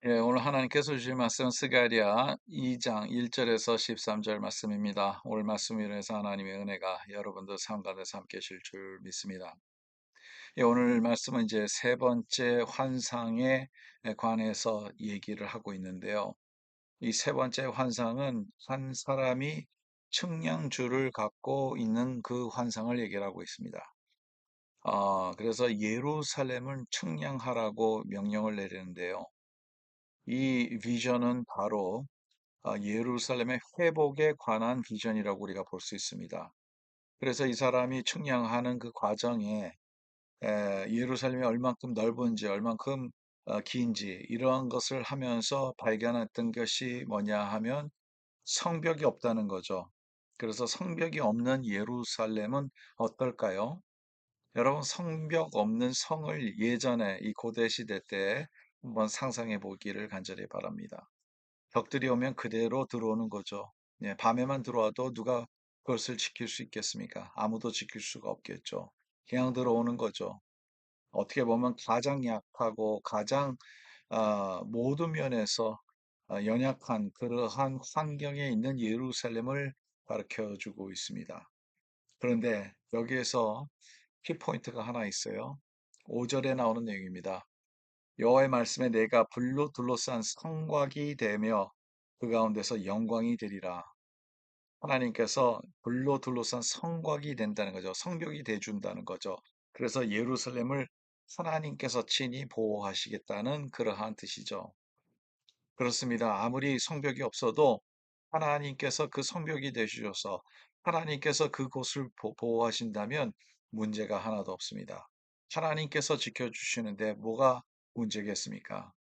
예, 오늘 하나님께서 주신 말씀은 스가랴 2장 1절에서 13절 말씀입니다. 오늘 말씀을 인해서 하나님의 은혜가 여러분들 삶 가운데서 함께 하실 줄 믿습니다. 예, 오늘 말씀은 이제 세 번째 환상에 관해서 얘기를 하고 있는데요. 이 세 번째 환상은 한 사람이 측량줄을 갖고 있는 그 환상을 얘기를 하고 있습니다. 그래서 예루살렘을 측량하라고 명령을 내리는데요. 이 비전은 바로 예루살렘의 회복에 관한 비전이라고 우리가 볼 수 있습니다. 그래서 이 사람이 측량하는 그 과정에 예루살렘이 얼만큼 넓은지, 얼만큼 긴지 이러한 것을 하면서 발견했던 것이 뭐냐 하면 성벽이 없다는 거죠. 그래서 성벽이 없는 예루살렘은 어떨까요? 여러분 성벽 없는 성을 예전에 이 고대 시대 때 한번 상상해 보기를 간절히 바랍니다. 벽들이 오면 그대로 들어오는 거죠. 예, 밤에만 들어와도 누가 그것을 지킬 수 있겠습니까? 아무도 지킬 수가 없겠죠. 그냥 들어오는 거죠. 어떻게 보면 가장 약하고 가장 모든 면에서 연약한 그러한 환경에 있는 예루살렘을 가르쳐 주고 있습니다. 그런데 여기에서 키포인트가 하나 있어요. 5절에 나오는 내용입니다. 여호와의 말씀에 내가 불로 둘러싼 성곽이 되며 그 가운데서 영광이 되리라. 하나님께서 불로 둘러싼 성곽이 된다는 거죠. 성벽이 돼준다는 거죠. 그래서 예루살렘을 하나님께서 친히 보호하시겠다는 그러한 뜻이죠. 그렇습니다. 아무리 성벽이 없어도 하나님께서 그 성벽이 되주셔서 하나님께서 그곳을 보호하신다면 문제가 하나도 없습니다. 하나님께서 지켜주시는데 뭐가 문제겠습니까?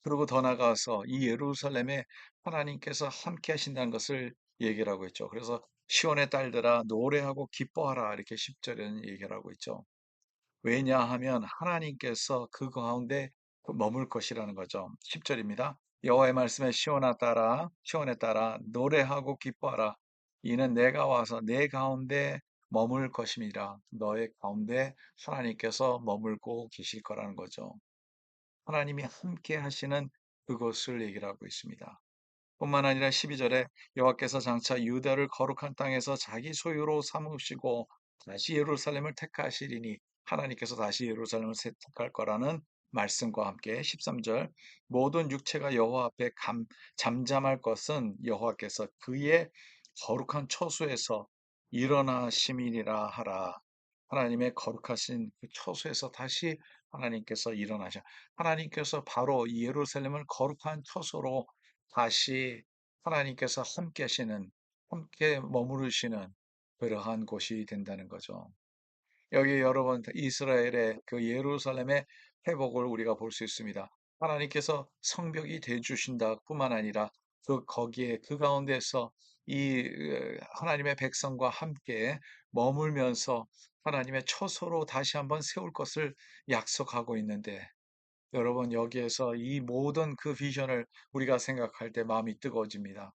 그리고 더 나아가서 이 예루살렘에 하나님께서 함께 하신다는 것을 얘기를 하고 있죠. 그래서 시온의 딸들아 노래하고 기뻐하라 이렇게 10절에는 얘기를 하고 있죠. 왜냐하면 하나님께서 그 가운데 머물 것이라는 거죠. 10절입니다. 여호와의 말씀에 시온에 따라 노래하고 기뻐하라. 이는 내가 와서 내 가운데 머물 것임이라. 너의 가운데 하나님께서 머물고 계실 거라는 거죠. 하나님이 함께 하시는 그것을 얘기를 하고 있습니다. 뿐만 아니라 12절에 여호와께서 장차 유다를 거룩한 땅에서 자기 소유로 삼으시고 다시 예루살렘을 택하시리니 하나님께서 다시 예루살렘을 택할 거라는 말씀과 함께 13절 모든 육체가 여호와 앞에 잠잠할 것은 여호와께서 그의 거룩한 처소에서 일어나심이니라 하라. 하나님의 거룩하신 그 처소에서 다시 하나님께서 일어나셔. 하나님께서 바로 이 예루살렘을 거룩한 처소로 다시 하나님께서 함께 하시는, 함께 머무르시는 그러한 곳이 된다는 거죠. 여기 여러분 이스라엘의 그 예루살렘의 회복을 우리가 볼 수 있습니다. 하나님께서 성벽이 돼 주신다 뿐만 아니라 그 거기에 그 가운데서 이 하나님의 백성과 함께 머물면서 하나님의 처소로 다시 한번 세울 것을 약속하고 있는데 여러분 여기에서 이 모든 그 비전을 우리가 생각할 때 마음이 뜨거워집니다.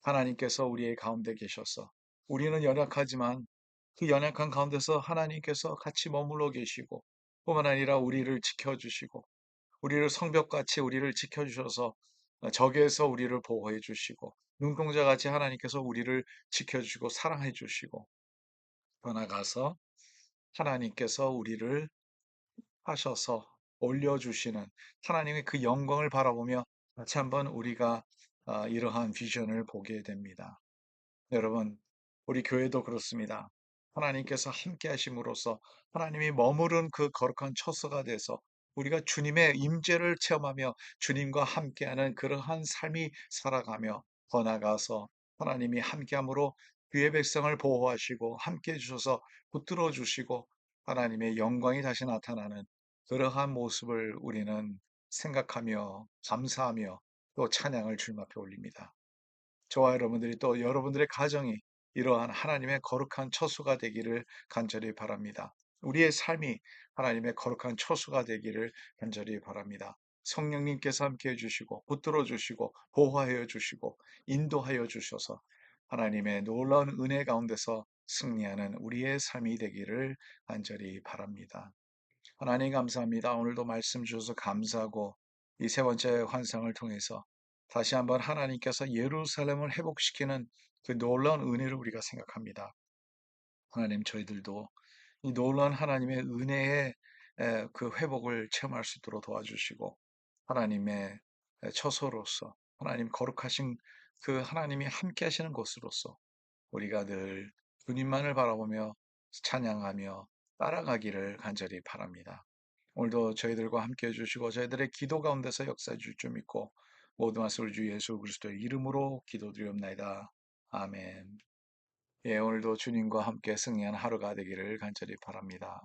하나님께서 우리의 가운데 계셔서 우리는 연약하지만 그 연약한 가운데서 하나님께서 같이 머물러 계시고 뿐만 아니라 우리를 지켜주시고 우리를 성벽같이 우리를 지켜주셔서 적에서 우리를 보호해 주시고 눈동자같이 하나님께서 우리를 지켜주시고 사랑해 주시고 더 나아가서 하나님께서 우리를 하셔서 올려주시는 하나님의 그 영광을 바라보며 같이 한번 우리가 이러한 비전을 보게 됩니다. 여러분, 우리 교회도 그렇습니다. 하나님께서 함께 하심으로써 하나님이 머무른 그 거룩한 처소가 돼서 우리가 주님의 임재를 체험하며 주님과 함께하는 그러한 삶이 살아가며 더 나아가서 하나님이 함께함으로 그의 백성을 보호하시고 함께 해주셔서 붙들어 주시고 하나님의 영광이 다시 나타나는 그러한 모습을 우리는 생각하며 감사하며 또 찬양을 주님 앞에 올립니다. 저와 여러분들이 또 여러분들의 가정이 이러한 하나님의 거룩한 처소가 되기를 간절히 바랍니다. 우리의 삶이 하나님의 거룩한 처소가 되기를 간절히 바랍니다. 성령님께서 함께 해주시고 붙들어 주시고 보호하여 주시고 인도하여 주셔서 하나님의 놀라운 은혜 가운데서 승리하는 우리의 삶이 되기를 간절히 바랍니다. 하나님 감사합니다. 오늘도 말씀 주셔서 감사하고 이 세 번째 환상을 통해서 다시 한번 하나님께서 예루살렘을 회복시키는 그 놀라운 은혜를 우리가 생각합니다. 하나님, 저희들도 이 놀라운 하나님의 은혜의 그 회복을 체험할 수 있도록 도와주시고, 하나님의 처소로서 하나님 거룩하신 그 하나님이 함께 하시는 곳으로서 우리가 늘 주님만을 바라보며 찬양하며 따라가기를 간절히 바랍니다. 오늘도 저희들과 함께 해주시고 저희들의 기도 가운데서 역사해 줄 줄 믿고 모든 말씀 우리 주 예수 그리스도의 이름으로 기도드리옵나이다. 아멘. 예, 오늘도 주님과 함께 승리한 하루가 되기를 간절히 바랍니다.